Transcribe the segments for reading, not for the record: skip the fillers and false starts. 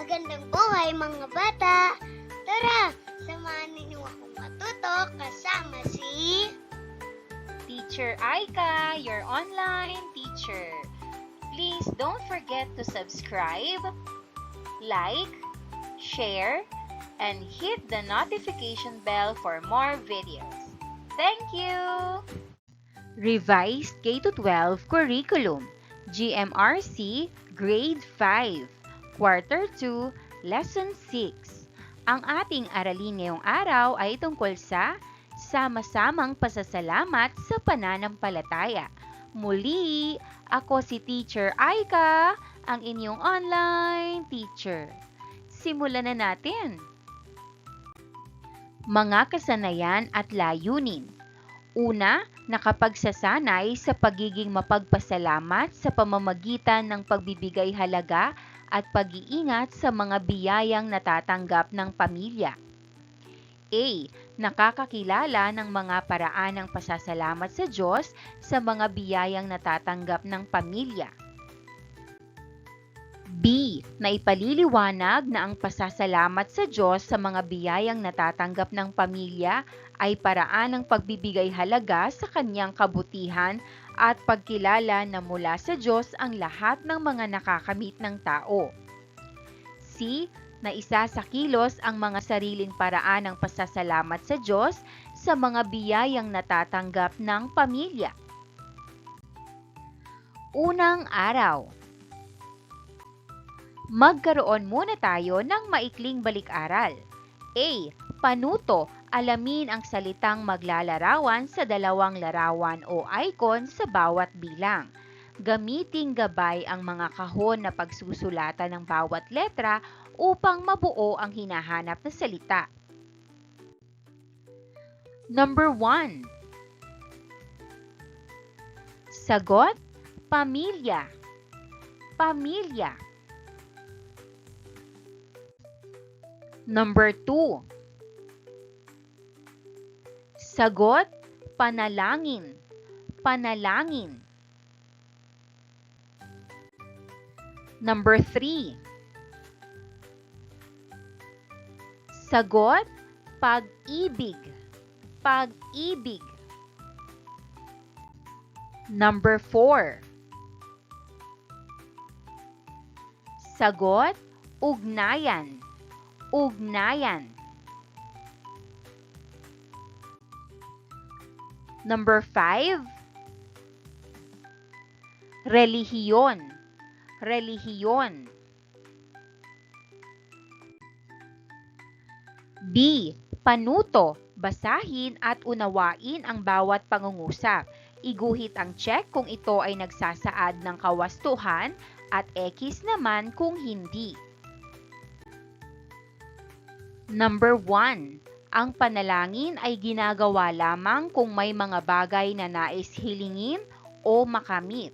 Magandang buhay mga bata! Tara, samahan ninyo akong matuto kasama si... Teacher Aika, your online teacher. Please don't forget to subscribe, like, share, and hit the notification bell for more videos. Thank you! Revised K-12 Curriculum, GMRC Grade 5, Quarter 2, Lesson 6. Ang ating aralin ngayong araw ay tungkol sa sama-samang pasasalamat sa pananampalataya. Muli, ako si Teacher Aika, ang inyong online teacher. Simulan na natin. Mga kasanayan at layunin. Una, nakapagsasanay sa pagiging mapagpasalamat sa pamamagitan ng pagbibigay halaga at pag-iingat sa mga biyayang natatanggap ng pamilya. A. Nakakakilala ng mga paraan ng pasasalamat sa Diyos sa mga biyayang natatanggap ng pamilya. B. Naipaliliwanag na ang pasasalamat sa Diyos sa mga biyayang natatanggap ng pamilya ay paraan ng pagbibigay halaga sa kanyang kabutihan at pagkilala na mula sa Diyos ang lahat ng mga nakakamit ng tao. C. Na isa sa kilos ang mga sariling paraan ng pasasalamat sa Diyos sa mga biyayang natatanggap ng pamilya. Unang araw. Magkaroon muna tayo ng maikling balik-aral. A. Panuto, alamin ang salitang maglalarawan sa dalawang larawan o icon sa bawat bilang. Gamiting gabay ang mga kahon na pagsusulatan ng bawat letra upang mabuo ang hinahanap na salita. Number 1. Sagot, pamilya. Pamilya. Number 2. Sagot, panalangin. Panalangin. Number 3. Sagot, pag-ibig. Pag-ibig. Number 4. Sagot, ugnayan. Ugnayan. Number 5. Relihiyon. Relihiyon. B. Panuto. Basahin at unawain ang bawat pangungusap. Iguhit ang check kung ito ay nagsasaad ng kawastuhan at X naman kung hindi. Number 1. Ang panalangin ay ginagawa lamang kung may mga bagay na nais hilingin o makamit.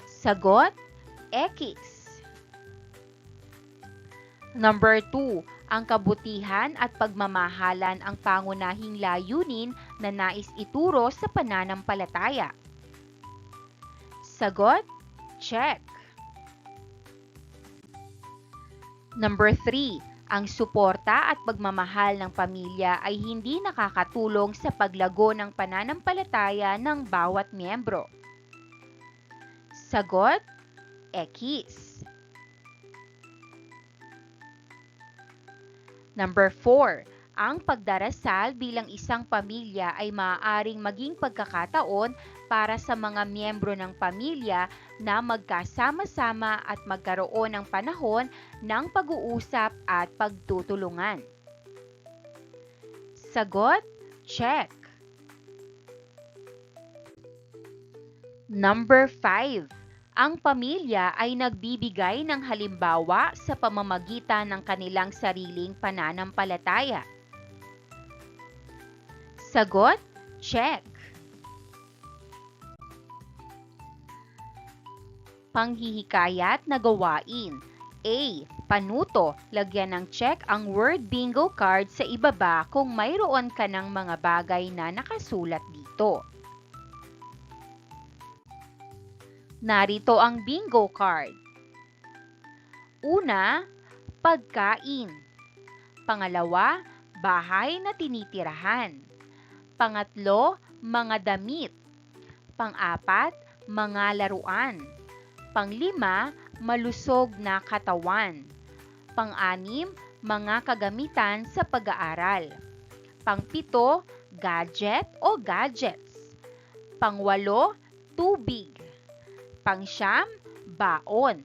Sagot, X. Number 2. Ang kabutihan at pagmamahalan ang pangunahing layunin na nais ituro sa pananampalataya. Sagot, check. Number 3. Ang suporta at pagmamahal ng pamilya ay hindi nakakatulong sa paglago ng pananampalataya ng bawat miyembro. Sagot, X. Number 4. Ang pagdarasal bilang isang pamilya ay maaaring maging pagkakataon para sa mga miyembro ng pamilya na magkasama-sama at magkaroon ng panahon ng pag-uusap at pagtutulungan. Sagot, check. Number 5. Ang pamilya ay nagbibigay ng halimbawa sa pamamagitan ng kanilang sariling pananampalataya. Sagot, check. Panghihikayat na gawain. A. Panuto. Lagyan ng check ang word bingo card sa ibaba kung mayroon ka ng mga bagay na nakasulat dito. Narito ang bingo card. Una, pagkain. Pangalawa, bahay na tinitirahan. Pangatlo, mga damit. Pang-apat, mga laruan. Panglima, malusog na katawan. Pang-anim, mga kagamitan sa pag-aaral. Pang-pito, gadget o gadgets. Pang-walo, tubig. Pang-siyam, baon.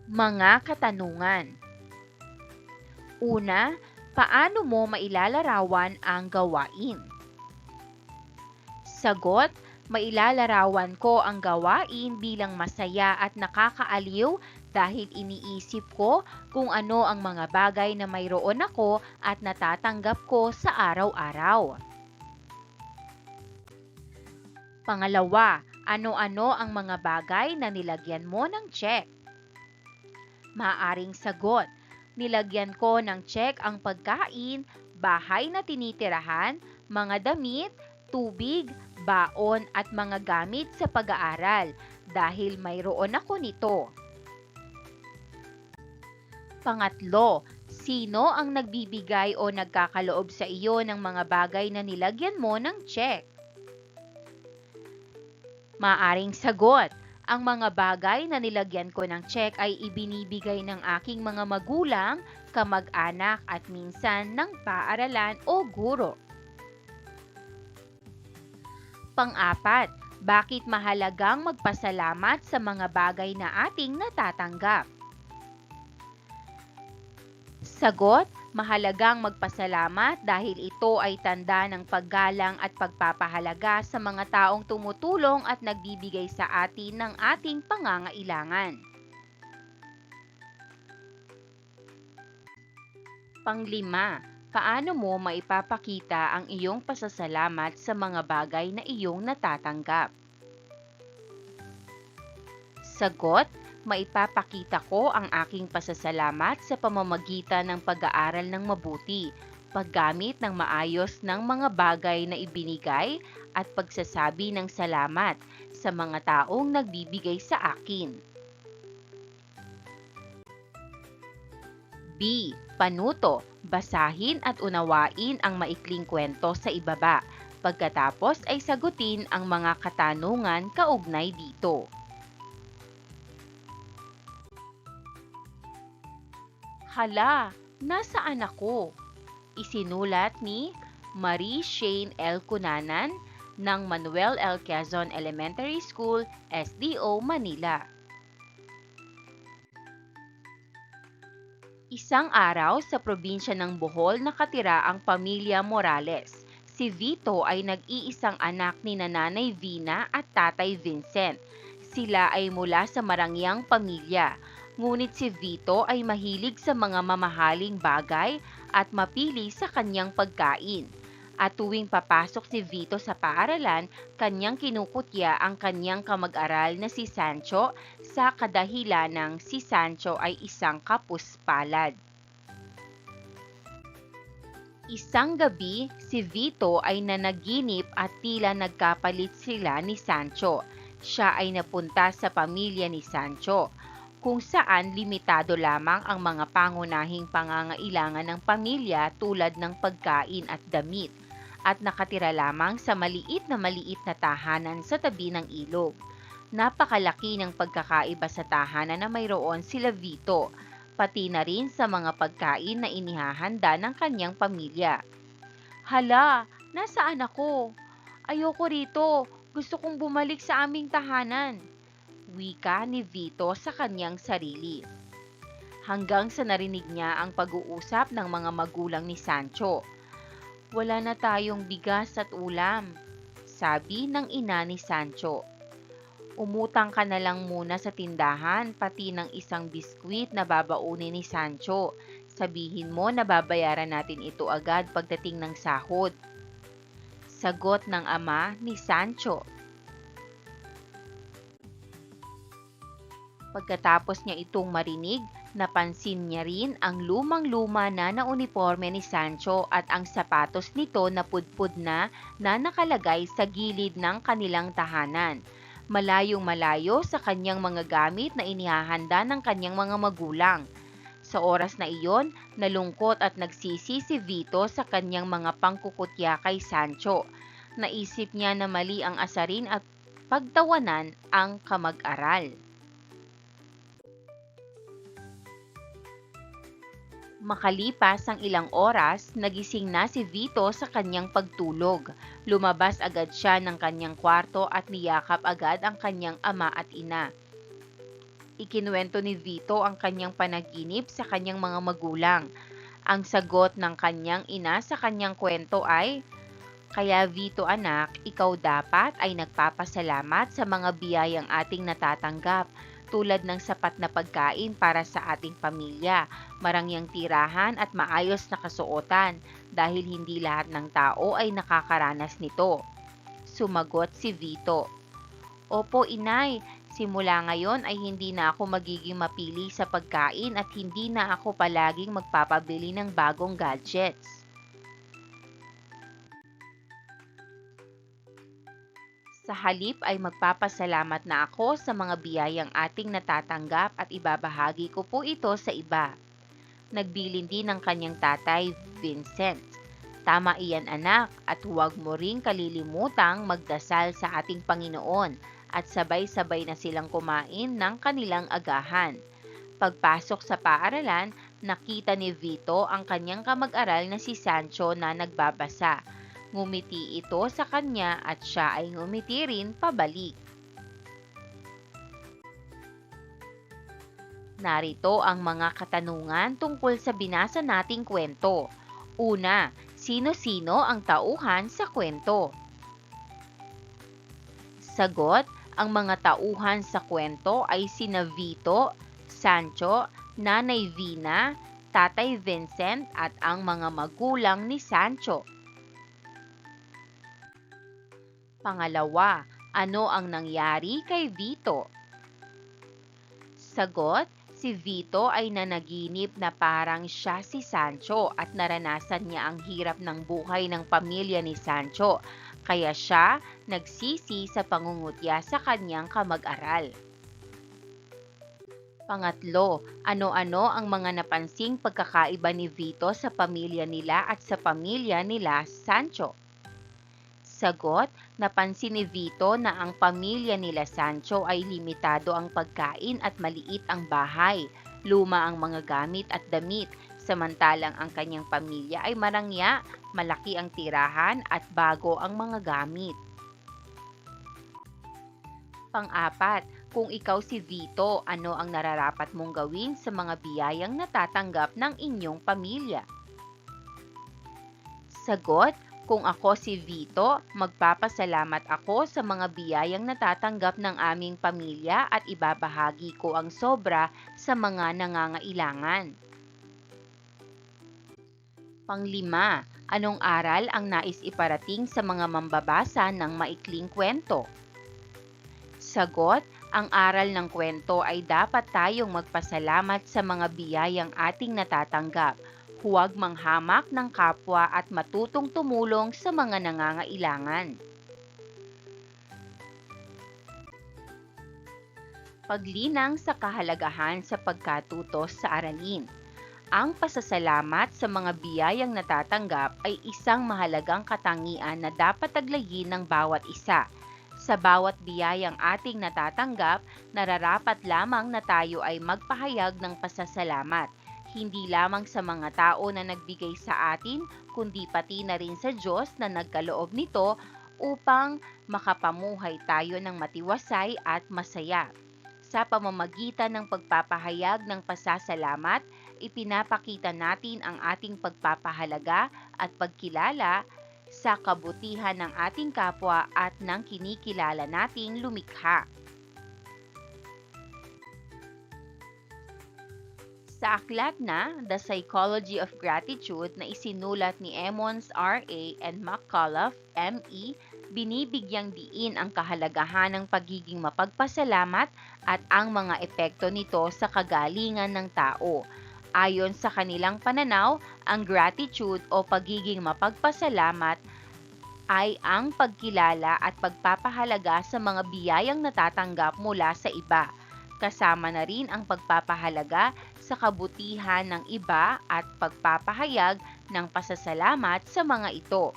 Mga katanungan. Una, paano mo mailalarawan ang gawain? Sagot, mailalarawan ko ang gawain bilang masaya at nakakaaliw dahil iniisip ko kung ano ang mga bagay na mayroon ako at natatanggap ko sa araw-araw. Pangalawa, ano-ano ang mga bagay na nilagyan mo ng check? Maaring sagot, nilagyan ko ng check ang pagkain, bahay na tinitirahan, mga damit, tubig, baon at mga gamit sa pag-aaral dahil mayroon ako nito. Pangatlo, sino ang nagbibigay o nagkakaloob sa iyo ng mga bagay na nilagyan mo ng check? Maaring sagot, ang mga bagay na nilagyan ko ng check ay ibinibigay ng aking mga magulang, kamag-anak at minsan ng paaralan o guro. Pang-apat, bakit mahalagang magpasalamat sa mga bagay na ating natatanggap? Sagot, mahalagang magpasalamat dahil ito ay tanda ng paggalang at pagpapahalaga sa mga taong tumutulong at nagbibigay sa atin ng ating pangangailangan. Panglima, paano mo maipapakita ang iyong pasasalamat sa mga bagay na iyong natatanggap? Sagot, maipapakita ko ang aking pasasalamat sa pamamagitan ng pag-aaral ng mabuti, paggamit ng maayos ng mga bagay na ibinigay at pagsasabi ng salamat sa mga taong nagbibigay sa akin. B. Panuto. Basahin at unawain ang maikling kwento sa ibaba. Pagkatapos ay sagutin ang mga katanungan kaugnay dito. Hala, nasaan ako? Isinulat ni Marie Shane L. Cunanan ng Manuel L. Quezon Elementary School, SDO, Manila. Isang araw sa probinsya ng Bohol nakatira ang pamilya Morales. Si Vito ay nag-iisang anak ni Nanay Vina at Tatay Vincent. Sila ay mula sa marangyang pamilya. Ngunit si Vito ay mahilig sa mga mamahaling bagay at mapili sa kanyang pagkain. At tuwing papasok si Vito sa paaralan, kanyang kinukutya ang kanyang kamag-aral na si Sancho sa kadahilanang si Sancho ay isang kapuspalad. Isang gabi, si Vito ay nanaginip at tila nagkapalit sila ni Sancho. Siya ay napunta sa pamilya ni Sancho, kung saan limitado lamang ang mga pangunahing pangangailangan ng pamilya tulad ng pagkain at damit, at nakatira lamang sa maliit na tahanan sa tabi ng ilog. Napakalaki ng pagkakaiba sa tahanan na mayroon sila Vito, pati na rin sa mga pagkain na inihahanda ng kanyang pamilya. Hala, nasaan ako? Ayoko rito, gusto kong bumalik sa aming tahanan, wika ni Vito sa kanyang sarili. Hanggang sa narinig niya ang pag-uusap ng mga magulang ni Sancho. Wala na tayong bigas at ulam, sabi ng ina ni Sancho. Umutang ka na lang muna sa tindahan pati ng isang biskwit na babaunin ni Sancho. Sabihin mo na babayaran natin ito agad pagdating ng sahod. Sagot ng ama ni Sancho. Pagkatapos niya itong marinig, napansin niya rin ang lumang-luma na uniforme ni Sancho at ang sapatos nito na pudpud na nakalagay sa gilid ng kanilang tahanan. malayong-malayo sa kanyang mga gamit na inihahanda ng kanyang mga magulang. Sa oras na iyon, nalungkot at nagsisi si Vito sa kanyang mga pangkukutya kay Sancho. Naisip niya na mali ang asarin at pagtawanan ang kamag-aral. Makalipas ang ilang oras, nagising na si Vito sa kanyang pagtulog. Lumabas agad siya ng kanyang kwarto at niyakap agad ang kanyang ama at ina. Ikinuwento ni Vito ang kanyang panaginip sa kanyang mga magulang. Ang sagot ng kanyang ina sa kanyang kwento ay, "Kaya Vito anak, ikaw dapat ay nagpapasalamat sa mga biyayang ating natatanggap, tulad ng sapat na pagkain para sa ating pamilya, marangyang tirahan at maayos na kasuotan, dahil hindi lahat ng tao ay nakakaranas nito." Sumagot si Vito, "Opo inay, simula ngayon ay hindi na ako magiging mapili sa pagkain at hindi na ako palaging magpapabili ng bagong gadgets." Sa halip ay magpapasalamat na ako sa mga biyayang ating natatanggap at ibabahagi ko po ito sa iba. Nagbilin din ng kanyang tatay, Vincent. "Tama iyan anak, at huwag mo ring kalilimutang magdasal sa ating Panginoon," at sabay-sabay na silang kumain ng kanilang agahan. Pagpasok sa paaralan, nakita ni Vito ang kanyang kamag-aral na si Sancho na nagbabasa. Ngumiti ito sa kanya at siya ay ngumiti rin pabalik. Narito ang mga katanungan tungkol sa binasa nating kwento. Una, sino-sino ang tauhan sa kwento? Sagot, ang mga tauhan sa kwento ay sina Vito, Sancho, Nanay Vina, Tatay Vincent at ang mga magulang ni Sancho. Pangalawa, ano ang nangyari kay Vito? Sagot, si Vito ay nanaginip na parang siya si Sancho at naranasan niya ang hirap ng buhay ng pamilya ni Sancho, kaya siya nagsisi sa pangungutya sa kanyang kamag-aral. Pangatlo, ano-ano ang mga napansing pagkakaiba ni Vito sa pamilya nila at sa pamilya nila Sancho? Sagot, napansin ni Vito na ang pamilya nila Sancho ay limitado ang pagkain at maliit ang bahay, luma ang mga gamit at damit, samantalang ang kanyang pamilya ay marangya, malaki ang tirahan at bago ang mga gamit. Pang-apat, kung ikaw si Vito, ano ang nararapat mong gawin sa mga biyayang natatanggap ng inyong pamilya? Sagot, kung ako si Vito, magpapasalamat ako sa mga biyayang natatanggap ng aming pamilya at ibabahagi ko ang sobra sa mga nangangailangan. Panglima, anong aral ang nais iparating sa mga mambabasa ng maikling kwento? Sagot, ang aral ng kwento ay dapat tayong magpasalamat sa mga biyayang ating natatanggap. Huwag manghamak ng kapwa at matutong tumulong sa mga nangangailangan. Paglinang sa kahalagahan sa pagkatuto sa aralin. Ang pasasalamat sa mga biyayang natatanggap ay isang mahalagang katangian na dapat taglayin ng bawat isa. Sa bawat biyayang ating natatanggap, nararapat lamang na tayo ay magpahayag ng pasasalamat. Hindi lamang sa mga tao na nagbigay sa atin, kundi pati na rin sa Diyos na nagkaloob nito upang makapamuhay tayo ng matiwasay at masaya. Sa pamamagitan ng pagpapahayag ng pasasalamat, ipinapakita natin ang ating pagpapahalaga at pagkilala sa kabutihan ng ating kapwa at ng kinikilala nating lumikha. Sa aklat na The Psychology of Gratitude na isinulat ni Emmons R.A. and McCullough M.E., binibigyang diin ang kahalagahan ng pagiging mapagpasalamat at ang mga epekto nito sa kagalingan ng tao. Ayon sa kanilang pananaw, ang gratitude o pagiging mapagpasalamat ay ang pagkilala at pagpapahalaga sa mga biyayang natatanggap mula sa iba. Kasama na rin ang pagpapahalaga sa kabutihan ng iba at pagpapahayag ng pasasalamat sa mga ito.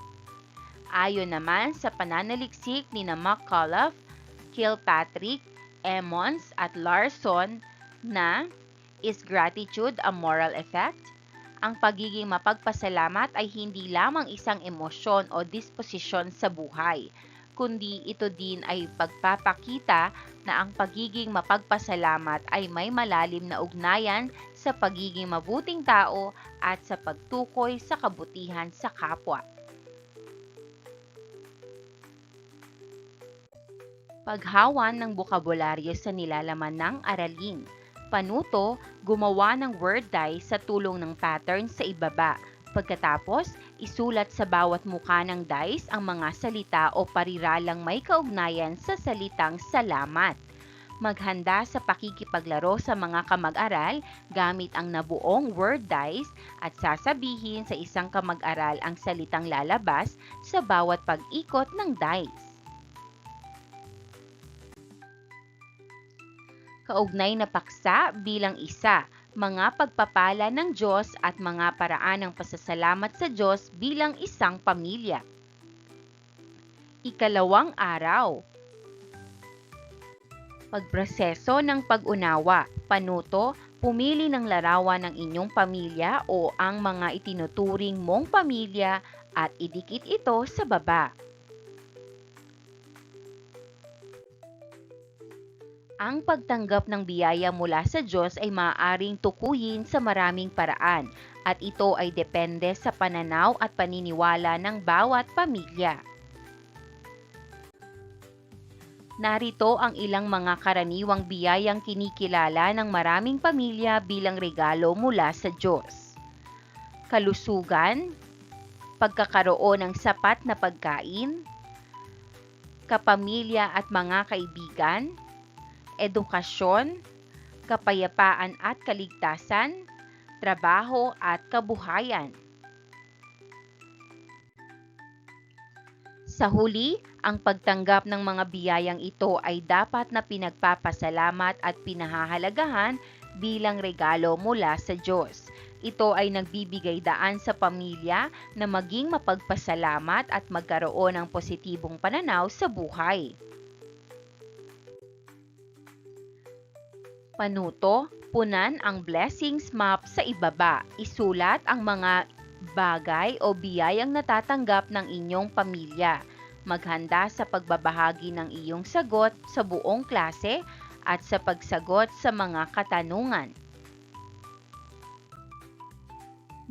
Ayon naman sa pananaliksik ni McCullough, Kilpatrick, Emmons at Larson na "Is gratitude a moral effect?" Ang pagiging mapagpasalamat ay hindi lamang isang emosyon o disposisyon sa buhay, kundi ito din ay pagpapakita na ang pagiging mapagpasalamat ay may malalim na ugnayan sa pagiging mabuting tao at sa pagtukoy sa kabutihan sa kapwa. Paghawan ng bokabularyo sa nilalaman ng aralin. Panuto, gumawa ng word die sa tulong ng pattern sa ibaba. Pagkatapos, isulat sa bawat muka ng dice ang mga salita o pariralang may kaugnayan sa salitang salamat. Maghanda sa pakikipaglaro sa mga kamag-aral gamit ang nabuong word dice at sasabihin sa isang kamag-aral ang salitang lalabas sa bawat pag-ikot ng dice. Kaugnay na paksa bilang isa, mga pagpapala ng Diyos at mga paraan ng pasasalamat sa Diyos bilang isang pamilya. Ikalawang araw. Pagproseso ng pag-unawa. Panuto, pumili ng larawan ng inyong pamilya o ang mga itinuturing mong pamilya at idikit ito sa baba. Ang pagtanggap ng biyaya mula sa Diyos ay maaaring tukuyin sa maraming paraan at ito ay depende sa pananaw at paniniwala ng bawat pamilya. Narito ang ilang mga karaniwang biyayang kinikilala ng maraming pamilya bilang regalo mula sa Diyos. Kalusugan, pagkakaroon ng sapat na pagkain, kapamilya at mga kaibigan, edukasyon, kapayapaan at kaligtasan, trabaho at kabuhayan. Sa huli, ang pagtanggap ng mga biyayang ito ay dapat na pinagpapasalamat at pinahahalagahan bilang regalo mula sa Diyos. Ito ay nagbibigay daan sa pamilya na maging mapagpasalamat at magkaroon ng positibong pananaw sa buhay. Panuto, punan ang blessings map sa ibaba. Isulat ang mga bagay o biyayang natatanggap ng inyong pamilya. Maghanda sa pagbabahagi ng iyong sagot sa buong klase at sa pagsagot sa mga katanungan.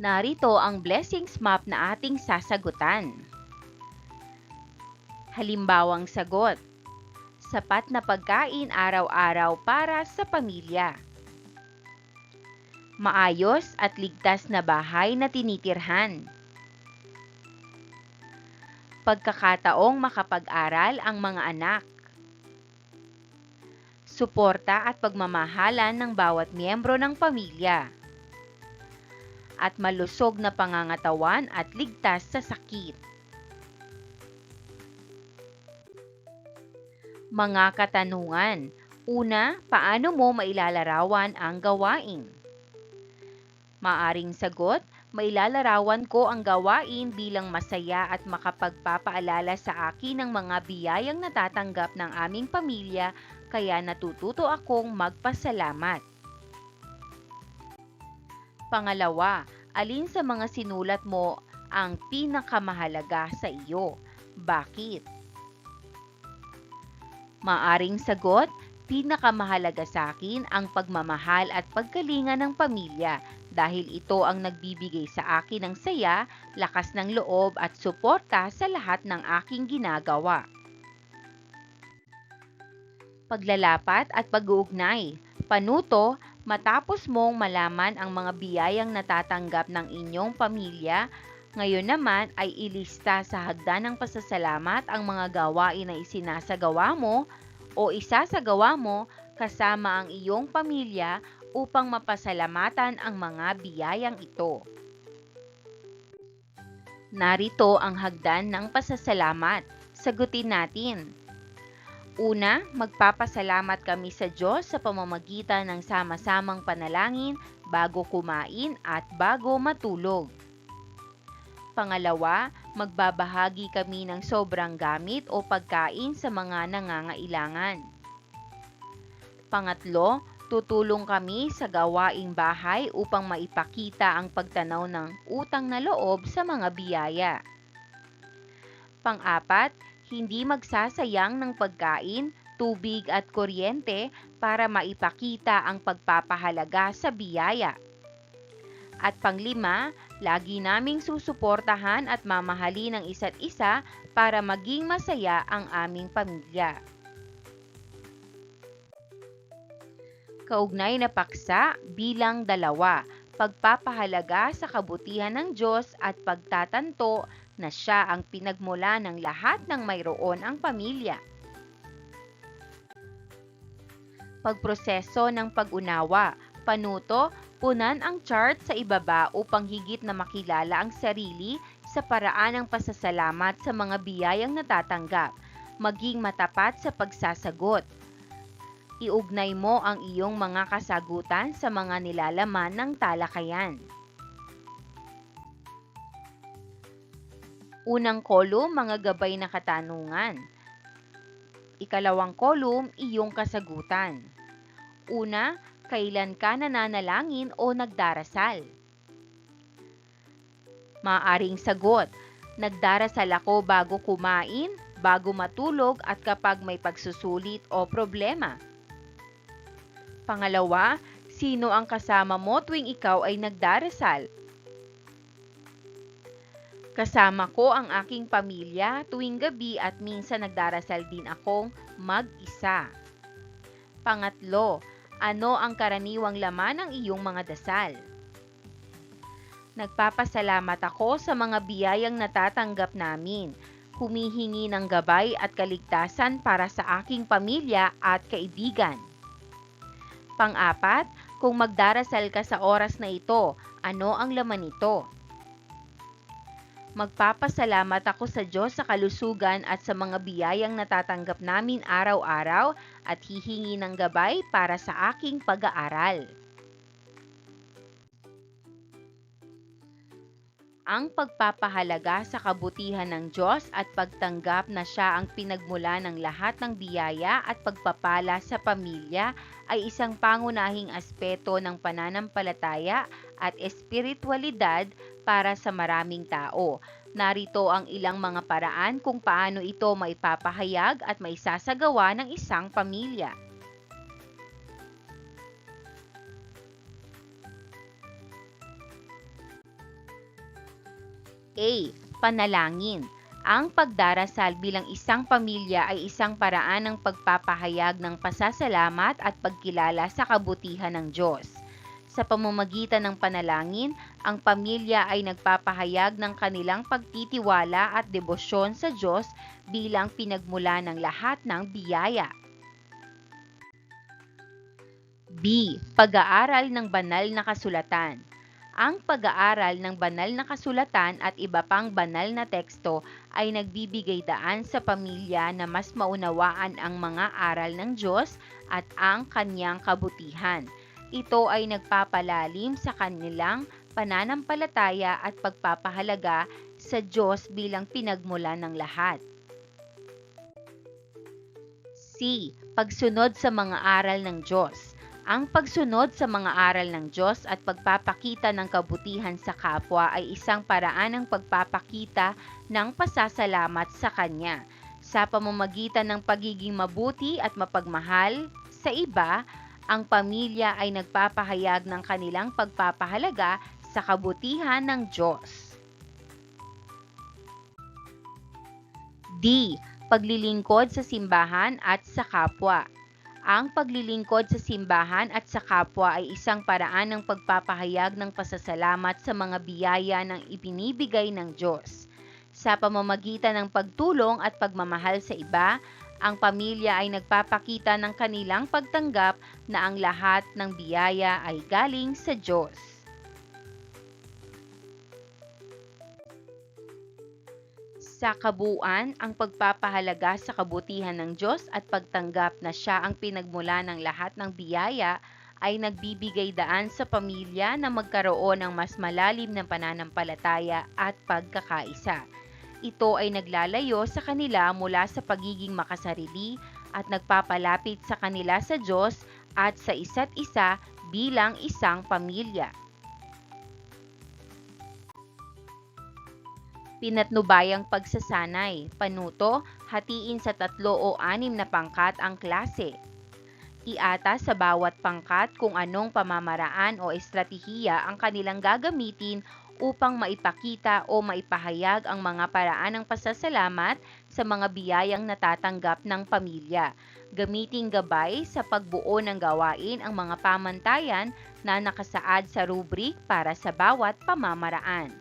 Narito ang blessings map na ating sasagutan. Halimbawang sagot: sapat na pagkain araw-araw para sa pamilya. Maayos at ligtas na bahay na tinitirhan. Pagkakataong makapag-aral ang mga anak. Suporta at pagmamahalan ng bawat miyembro ng pamilya. At malusog na pangangatawan at ligtas sa sakit. Mga katanungan. Una, paano mo mailalarawan ang gawain? Maaring sagot, mailalarawan ko ang gawain bilang masaya at makapagpapaalala sa akin ng mga biyayang natatanggap ng aming pamilya, kaya natututo akong magpasalamat. Pangalawa, alin sa mga sinulat mo ang pinakamahalaga sa iyo? Bakit? Maaring sagot, pinakamahalaga sa akin ang pagmamahal at pagkalinga ng pamilya dahil ito ang nagbibigay sa akin ng saya, lakas ng loob at suporta sa lahat ng aking ginagawa. Paglalapat at pag-uugnay. Panuto, matapos mong malaman ang mga biyayang natatanggap ng inyong pamilya, ngayon naman ay ilista sa hagdan ng pasasalamat ang mga gawain na isinasagawa mo o isasagawa mo kasama ang iyong pamilya upang mapasalamatan ang mga biyayang ito. Narito ang hagdan ng pasasalamat. Sagutin natin. Una, magpapasalamat kami sa Diyos sa pamamagitan ng sama-samang panalangin bago kumain at bago matulog. Pangalawa, magbabahagi kami ng sobrang gamit o pagkain sa mga nangangailangan. Pangatlo, tutulong kami sa gawaing bahay upang maipakita ang pagtanaw ng utang na loob sa mga biyaya. Pang-apat, hindi magsasayang ng pagkain, tubig at kuryente para maipakita ang pagpapahalaga sa biyaya. At panglima, lagi naming susuportahan at mamahalin ang isa't isa para maging masaya ang aming pamilya. Kaugnay na paksa bilang 2, pagpapahalaga sa kabutihan ng Diyos at pagtatanto na Siya ang pinagmula ng lahat ng mayroon ang pamilya. Pagproseso ng pag-unawa, panuto, punan ang chart sa ibaba upang higit na makilala ang sarili sa paraan ng pasasalamat sa mga biyayang natatanggap, maging matapat sa pagsasagot. Iugnay mo ang iyong mga kasagutan sa mga nilalaman ng talakayan. Unang kolum, mga gabay na katanungan. Ikalawang kolum, iyong kasagutan. Una, kailan ka nananalangin o nagdarasal? Maaaring sagot, nagdarasal ako bago kumain, bago matulog at kapag may pagsusulit o problema. Pangalawa, sino ang kasama mo tuwing ikaw ay nagdarasal? Kasama ko ang aking pamilya tuwing gabi at minsan nagdarasal din akong mag-isa. Pangatlo, ano ang karaniwang laman ng iyong mga dasal? Nagpapasalamat ako sa mga biyayang natatanggap namin. Humihingi ng gabay at kaligtasan para sa aking pamilya at kaibigan. Pang-apat, kung magdarasal ka sa oras na ito, ano ang laman nito? Magpapasalamat ako sa Diyos sa kalusugan at sa mga biyayang natatanggap namin araw-araw at hihingi ng gabay para sa aking pag-aaral. Ang pagpapahalaga sa kabutihan ng Diyos at pagtanggap na Siya ang pinagmula ng lahat ng biyaya at pagpapala sa pamilya ay isang pangunahing aspeto ng pananampalataya at espiritualidad para sa maraming tao. Narito ang ilang mga paraan kung paano ito maipapahayag at maisasagawa ng isang pamilya. A. Panalangin. Ang pagdarasal bilang isang pamilya ay isang paraan ng pagpapahayag ng pasasalamat at pagkilala sa kabutihan ng Diyos. Sa pamamagitan ng panalangin, ang pamilya ay nagpapahayag ng kanilang pagtitiwala at debosyon sa Diyos bilang pinagmula ng lahat ng biyaya. B. Pag-aaral ng banal na kasulatan. Ang pag-aaral ng banal na kasulatan at iba pang banal na teksto ay nagbibigay daan sa pamilya na mas maunawaan ang mga aral ng Diyos at ang kanyang kabutihan. Ito ay nagpapalalim sa kanilang pananampalataya at pagpapahalaga sa Diyos bilang pinagmulan ng lahat. C. Pagsunod sa mga aral ng Diyos. Ang pagsunod sa mga aral ng Diyos at pagpapakita ng kabutihan sa kapwa ay isang paraan ng pagpapakita ng pasasalamat sa Kanya. Sa pamamagitan ng pagiging mabuti at mapagmahal sa iba, ang pamilya ay nagpapahayag ng kanilang pagpapahalaga sa kabutihan ng Diyos. D. Paglilingkod sa simbahan at sa kapwa. Ang paglilingkod sa simbahan at sa kapwa ay isang paraan ng pagpapahayag ng pasasalamat sa mga biyaya ng ibinibigay ng Diyos. Sa pamamagitan ng pagtulong at pagmamahal sa iba, ang pamilya ay nagpapakita ng kanilang pagtanggap na ang lahat ng biyaya ay galing sa Diyos. Sa kabuuan, ang pagpapahalaga sa kabutihan ng Diyos at pagtanggap na Siya ang pinagmula ng lahat ng biyaya ay nagbibigay daan sa pamilya na magkaroon ng mas malalim na pananampalataya at pagkakaisa. Ito ay naglalayo sa kanila mula sa pagiging makasarili at nagpapalapit sa kanila sa Diyos at sa isa't isa bilang isang pamilya. Pinatnubayang pagsasanay, panuto, hatiin sa 3 o 6 na pangkat ang klase. Iata sa bawat pangkat kung anong pamamaraan o estratehiya ang kanilang gagamitin upang maipakita o maipahayag ang mga paraan ng pasasalamat sa mga biyayang natatanggap ng pamilya. Gamiting gabay sa pagbuo ng gawain ang mga pamantayan na nakasaad sa rubrik para sa bawat pamamaraan.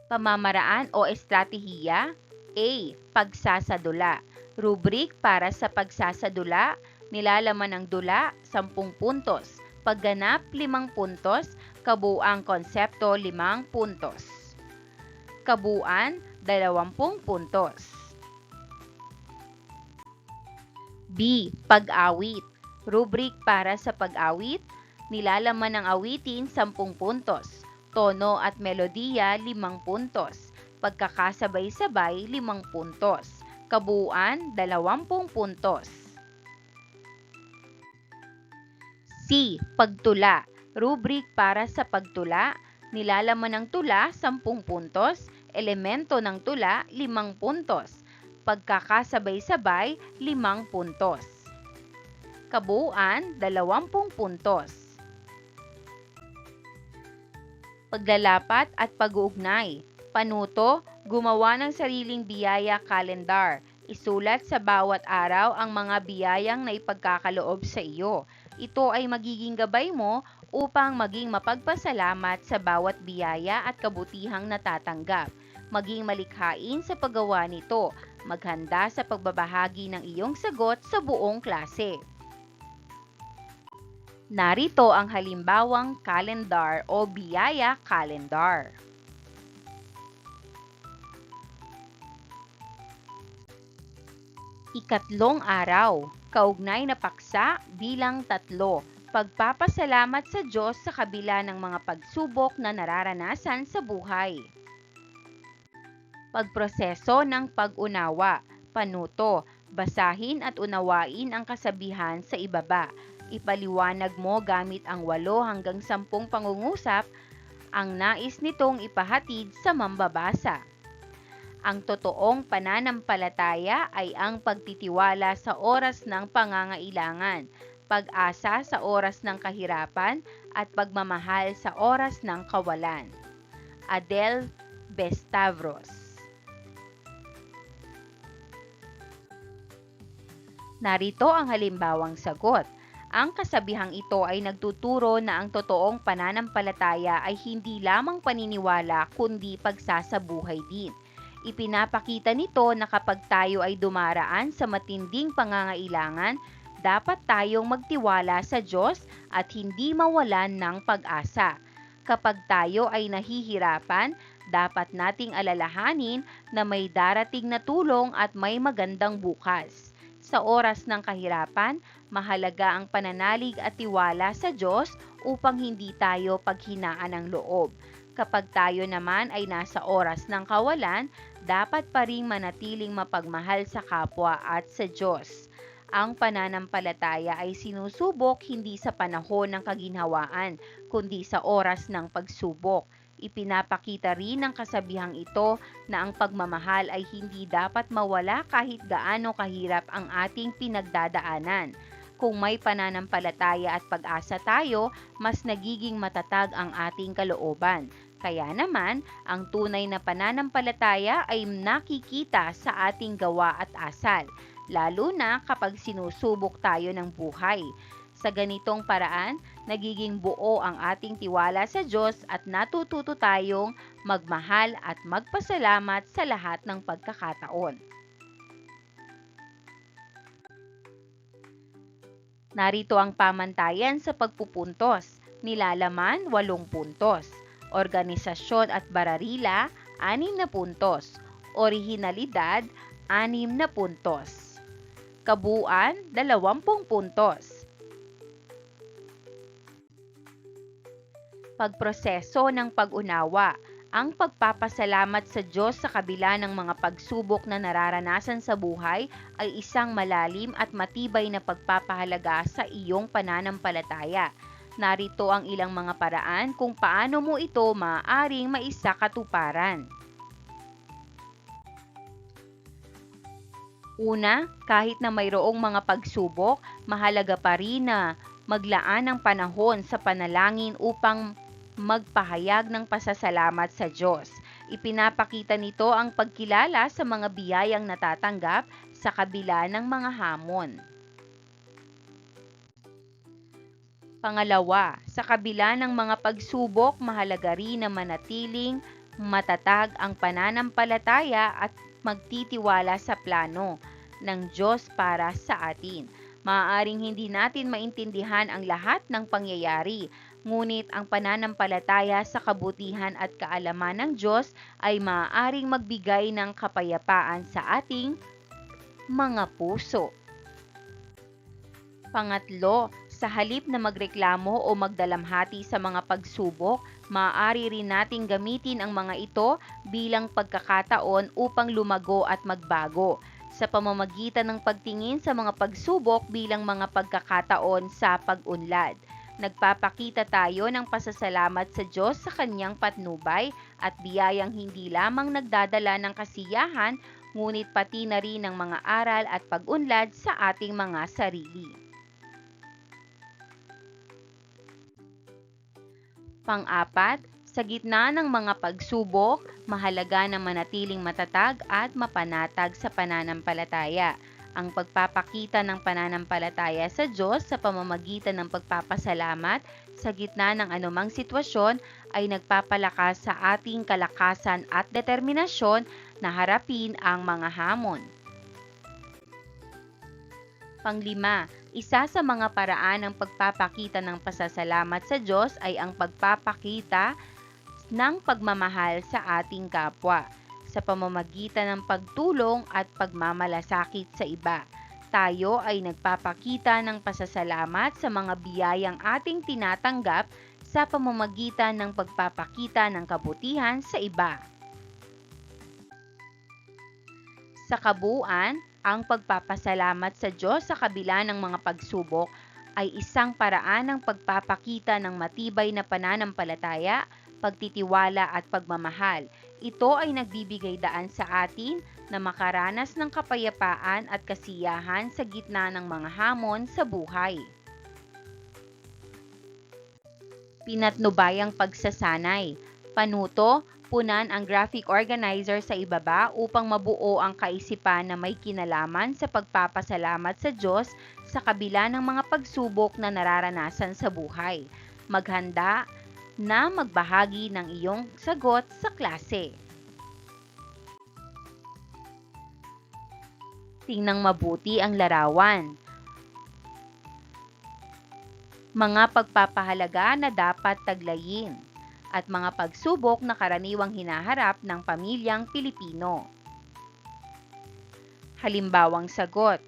Pamamaraan o estratehiya. A. Pagsasadula. Rubrik para sa pagsasadula, nilalaman ng dula 10 puntos, pagganap 5 puntos, kabuuang konsepto 5 puntos. Kabuuan 20 puntos. B. Pag-awit. Rubrik para sa pag-awit, nilalaman ng awitin 10 puntos, tono at melodiya 5 puntos, pagkakasabay-sabay 5 puntos. Kabuuan 20 puntos. C. Pagtula. Rubrik para sa pagtula, nilalaman ng tula 10 puntos, elemento ng tula 5 puntos, pagkakasabay-sabay 5 puntos. Kabuuan 20 puntos. Paglalapat at pag-uugnay. Panuto, gumawa ng sariling biyaya kalendar. Isulat sa bawat araw ang mga biyayang naipagkakaloob sa iyo. Ito ay magiging gabay mo upang maging mapagpasalamat sa bawat biyaya at kabutihang natatanggap. Maging malikhain sa paggawa nito. Maghanda sa pagbabahagi ng iyong sagot sa buong klase. Narito ang halimbawang kalendar o biyaya kalendar. Ikatlong araw, kaugnay na paksa bilang 3, pagpapasalamat sa Diyos sa kabila ng mga pagsubok na nararanasan sa buhay. Pagproseso ng pag-unawa, panuto, basahin at unawain ang kasabihan sa ibaba. Ipaliwanag mo gamit ang 8 hanggang 10 pangungusap ang nais nitong ipahatid sa mambabasa. Ang totoong pananampalataya ay ang pagtitiwala sa oras ng pangangailangan, pag-asa sa oras ng kahirapan, at pagmamahal sa oras ng kawalan. Adele Bestavros. Narito ang halimbawang sagot. Ang kasabihang ito ay nagtuturo na ang totoong pananampalataya ay hindi lamang paniniwala kundi pagsasabuhay din. Ipinapakita nito na kapag tayo ay dumaraan sa matinding pangangailangan, dapat tayong magtiwala sa Diyos at hindi mawalan ng pag-asa. Kapag tayo ay nahihirapan, dapat nating alalahanin na may darating na tulong at may magandang bukas. Sa oras ng kahirapan, mahalaga ang pananalig at tiwala sa Diyos upang hindi tayo paghinaan ng loob. Kapag tayo naman ay nasa oras ng kawalan, dapat pa ring manatiling mapagmahal sa kapwa at sa Diyos. Ang pananampalataya ay sinusubok hindi sa panahon ng kaginhawaan, kundi sa oras ng pagsubok. Ipinapakita rin ng kasabihang ito na ang pagmamahal ay hindi dapat mawala kahit gaano kahirap ang ating pinagdadaanan. Kung may pananampalataya at pag-asa tayo, mas nagiging matatag ang ating kalooban. Kaya naman, ang tunay na pananampalataya ay nakikita sa ating gawa at asal, lalo na kapag sinusubok tayo ng buhay. Sa ganitong paraan, nagiging buo ang ating tiwala sa Diyos at natututo tayong magmahal at magpasalamat sa lahat ng pagkakataon. Narito ang pamantayan sa pagpupuntos. Nilalaman 8 puntos. Organisasyon at bararila, 6 na puntos. Orihinalidad, 6 na puntos. Kabuuan, 20 puntos. Pagproseso ng pag-unawa. Ang pagpapasalamat sa Diyos sa kabila ng mga pagsubok na nararanasan sa buhay ay isang malalim at matibay na pagpapahalaga sa iyong pananampalataya. Narito ang ilang mga paraan kung paano mo ito maaaring maisakatuparan. Una, kahit na mayroong mga pagsubok, mahalaga pa rin na maglaan ng panahon sa panalangin upang magpahayag ng pasasalamat sa Diyos. Ipinapakita nito ang pagkilala sa mga biyayang natatanggap sa kabila ng mga hamon. Pangalawa, sa kabila ng mga pagsubok, mahalaga rin na manatiling matatag ang pananampalataya at magtitiwala sa plano ng Diyos para sa atin. Maaaring hindi natin maintindihan ang lahat ng pangyayari, ngunit ang pananampalataya sa kabutihan at kaalaman ng Diyos ay maaaring magbigay ng kapayapaan sa ating mga puso. Pangatlo, sa halip na magreklamo o magdalamhati sa mga pagsubok, maaari rin nating gamitin ang mga ito bilang pagkakataon upang lumago at magbago, sa pamamagitan ng pagtingin sa mga pagsubok bilang mga pagkakataon sa pag-unlad. Nagpapakita tayo ng pasasalamat sa Diyos sa kanyang patnubay at biyayang hindi lamang nagdadala ng kasiyahan, ngunit pati na rin ng mga aral at pag-unlad sa ating mga sarili. Pang-apat, sa gitna ng mga pagsubok, mahalaga na manatiling matatag at mapanatag sa pananampalataya. Ang pagpapakita ng pananampalataya sa Diyos sa pamamagitan ng pagpapasalamat sa gitna ng anumang sitwasyon ay nagpapalakas sa ating kalakasan at determinasyon na harapin ang mga hamon. Panglima, isa sa mga paraan ng pagpapakita ng pasasalamat sa Diyos ay ang pagpapakita ng pagmamahal sa ating kapwa sa pamamagitan ng pagtulong at pagmamalasakit sa iba. Tayo ay nagpapakita ng pasasalamat sa mga biyayang ating tinatanggap sa pamamagitan ng pagpapakita ng kabutihan sa iba. Sa kabuuan, ang pagpapasalamat sa Diyos sa kabila ng mga pagsubok ay isang paraan ng pagpapakita ng matibay na pananampalataya, pagtitiwala at pagmamahal. Ito ay nagbibigay daan sa atin na makaranas ng kapayapaan at kasiyahan sa gitna ng mga hamon sa buhay. Pinatnubayang pagsasanay. Panuto, punan ang graphic organizer sa ibaba upang mabuo ang kaisipan na may kinalaman sa pagpapasalamat sa Diyos sa kabila ng mga pagsubok na nararanasan sa buhay. Maghanda na magbahagi ng iyong sagot sa klase. Tingnan mabuti ang larawan. Mga pagpapahalaga na dapat taglayin at mga pagsubok na karaniwang hinaharap ng pamilyang Pilipino. Halimbawang sagot.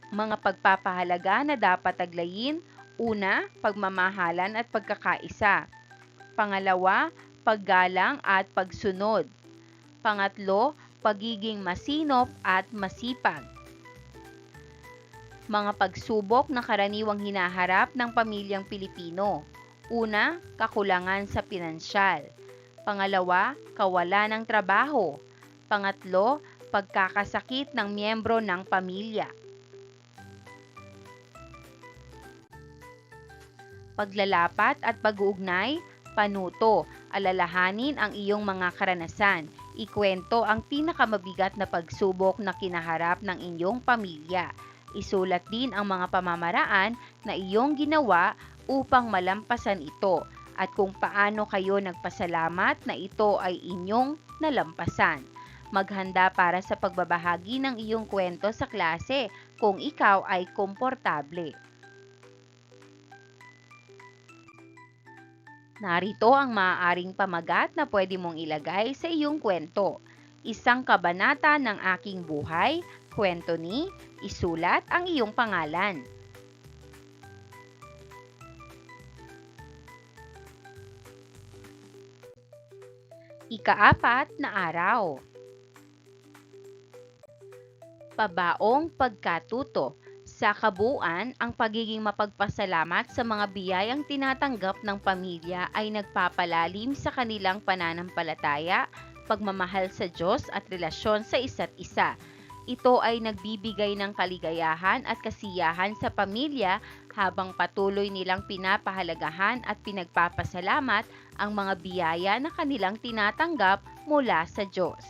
Mga pagpapahalaga na dapat taglayin: una, pagmamahalan at pagkakaisa. Pangalawa, paggalang at pagsunod. Pangatlo, pagiging masinop at masipag. Mga pagsubok na karaniwang hinaharap ng pamilyang Pilipino. Una, kakulangan sa pinansyal. Pangalawa, kawalan ng trabaho. Pangatlo, pagkakasakit ng miyembro ng pamilya. Paglalapat at pag-uugnay, panuto, alalahanin ang iyong mga karanasan. Ikwento ang pinakamabigat na pagsubok na kinaharap ng inyong pamilya. Isulat din ang mga pamamaraan na iyong ginawa upang malampasan ito at kung paano kayo nagpasalamat na ito ay inyong nalampasan. Maghanda para sa pagbabahagi ng iyong kwento sa klase kung ikaw ay komportable. Narito ang maaaring pamagat na pwede mong ilagay sa iyong kwento. Isang kabanata ng aking buhay, kwento ni, isulat ang iyong pangalan. Ika-4 na araw. Pabaong pagkatuto. Sa kabuuan, ang pagiging mapagpasalamat sa mga biyayang tinatanggap ng pamilya ay nagpapalalim sa kanilang pananampalataya, pagmamahal sa Diyos at relasyon sa isa't isa. Ito ay nagbibigay ng kaligayahan at kasiyahan sa pamilya habang patuloy nilang pinapahalagahan at pinagpapasalamat ang mga biyaya na kanilang tinatanggap mula sa Diyos.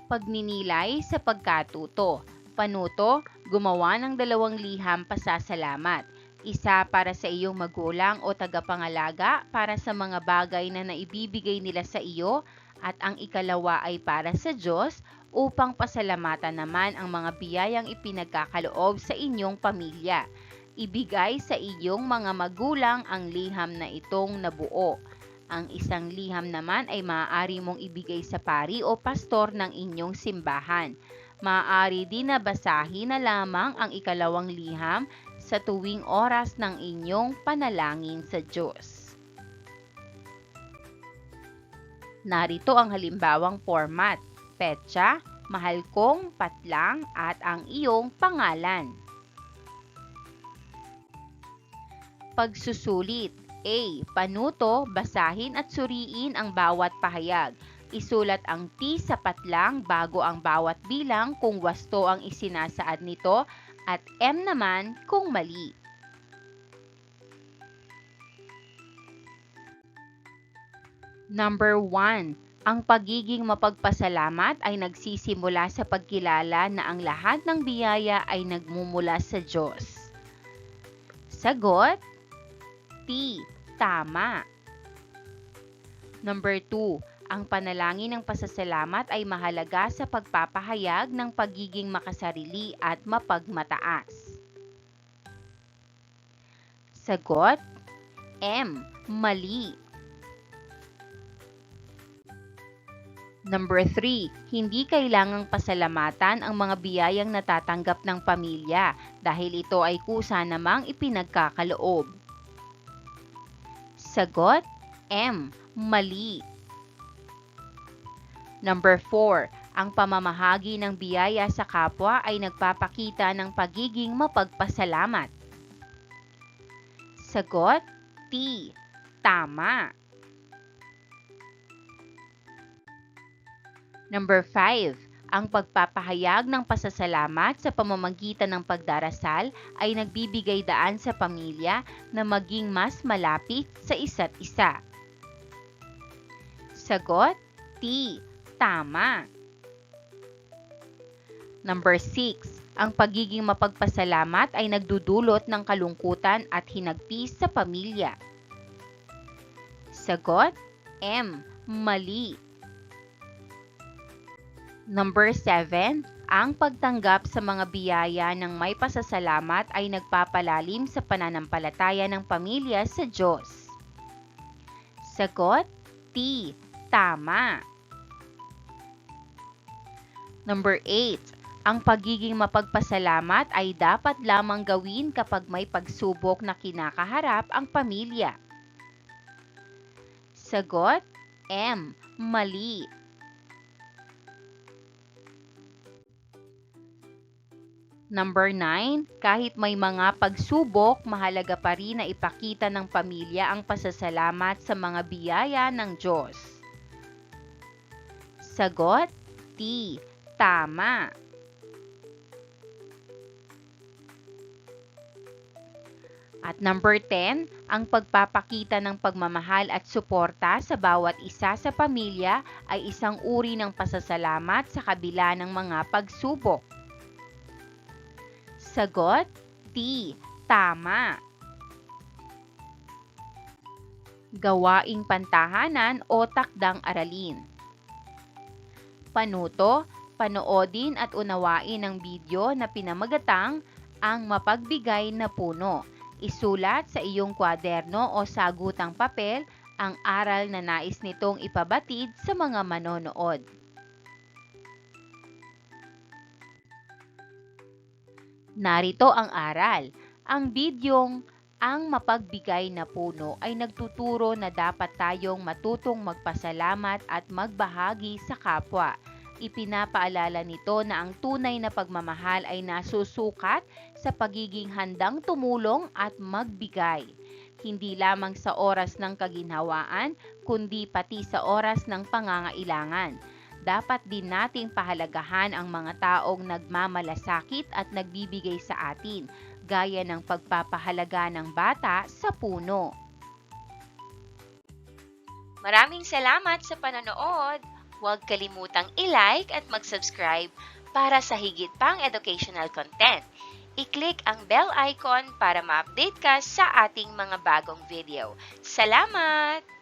Pagninilay sa pagkatuto. Panuto, gumawa ng 2 liham pasasalamat. Isa para sa iyong magulang o tagapangalaga para sa mga bagay na naibibigay nila sa iyo at ang ikalawa ay para sa Diyos upang pasalamatan naman ang mga biyayang ipinagkakaloob sa inyong pamilya. Ibigay sa iyong mga magulang ang liham na itong nabuo. Ang isang liham naman ay maaari mong ibigay sa pari o pastor ng inyong simbahan. Maaari din na basahin na lamang ang ikalawang liham sa tuwing oras ng inyong panalangin sa Diyos. Narito ang halimbawang format, petsa, mahal kong, patlang, at ang iyong pangalan. Pagsusulit. A. Panuto, basahin at suriin ang bawat pahayag. Isulat ang T sa patlang bago ang bawat bilang kung wasto ang isinasaad nito at M naman kung mali. Number 1. Ang pagiging mapagpasalamat ay nagsisimula sa pagkilala na ang lahat ng biyaya ay nagmumula sa Diyos. Sagot, T. Tama. Number 2. Ang panalangin ng pasasalamat ay mahalaga sa pagpapahayag ng pagiging makasarili at mapagmataas. Sagot, M. Mali. Number 3. Hindi kailangang pasalamatan ang mga biyayang natatanggap ng pamilya dahil ito ay kusa namang ipinagkakaloob. Sagot, M. Mali. Number 4. Ang pamamahagi ng biyaya sa kapwa ay nagpapakita ng pagiging mapagpasalamat. Sagot, T. Tama. Number 5. Ang pagpapahayag ng pasasalamat sa pamamagitan ng pagdarasal ay nagbibigay daan sa pamilya na maging mas malapit sa isa't isa. Sagot, T. Tama. Number 6. Ang pagiging mapagpasalamat ay nagdudulot ng kalungkutan at hinagpis sa pamilya. Sagot, M. Mali. Number 7. Ang pagtanggap sa mga biyaya ng may pasasalamat ay nagpapalalim sa pananampalataya ng pamilya sa Diyos. Sagot, T. Tama. Number 8. Ang pagiging mapagpasalamat ay dapat lamang gawin kapag may pagsubok na kinakaharap ang pamilya. Sagot, M. Mali. Number 9, kahit may mga pagsubok, mahalaga pa rin na ipakita ng pamilya ang pasasalamat sa mga biyaya ng Diyos. Sagot, T. Tama. At number 10, ang pagpapakita ng pagmamahal at suporta sa bawat isa sa pamilya ay isang uri ng pasasalamat sa kabila ng mga pagsubok. Sagot, T. Tama. Gawaing pantahanan o takdang aralin. Panuto, panoodin at unawain ang video na pinamagatang Ang Mapagbigay na Puno. Isulat sa iyong kwaderno o sagutang papel ang aral na nais nitong ipabatid sa mga manonood. Narito ang aral. Ang bidyong Ang Mapagbigay na Puno ay nagtuturo na dapat tayong matutong magpasalamat at magbahagi sa kapwa. Ipinapaalala nito na ang tunay na pagmamahal ay nasusukat sa pagiging handang tumulong at magbigay. Hindi lamang sa oras ng kaginhawaan, kundi pati sa oras ng pangangailangan. Dapat din nating pahalagahan ang mga taong nagmamalasakit at nagbibigay sa atin, gaya ng pagpapahalaga ng bata sa puno. Maraming salamat sa panonood! Huwag kalimutang i-like at mag-subscribe para sa higit pang educational content. I-click ang bell icon para ma-update ka sa ating mga bagong video. Salamat!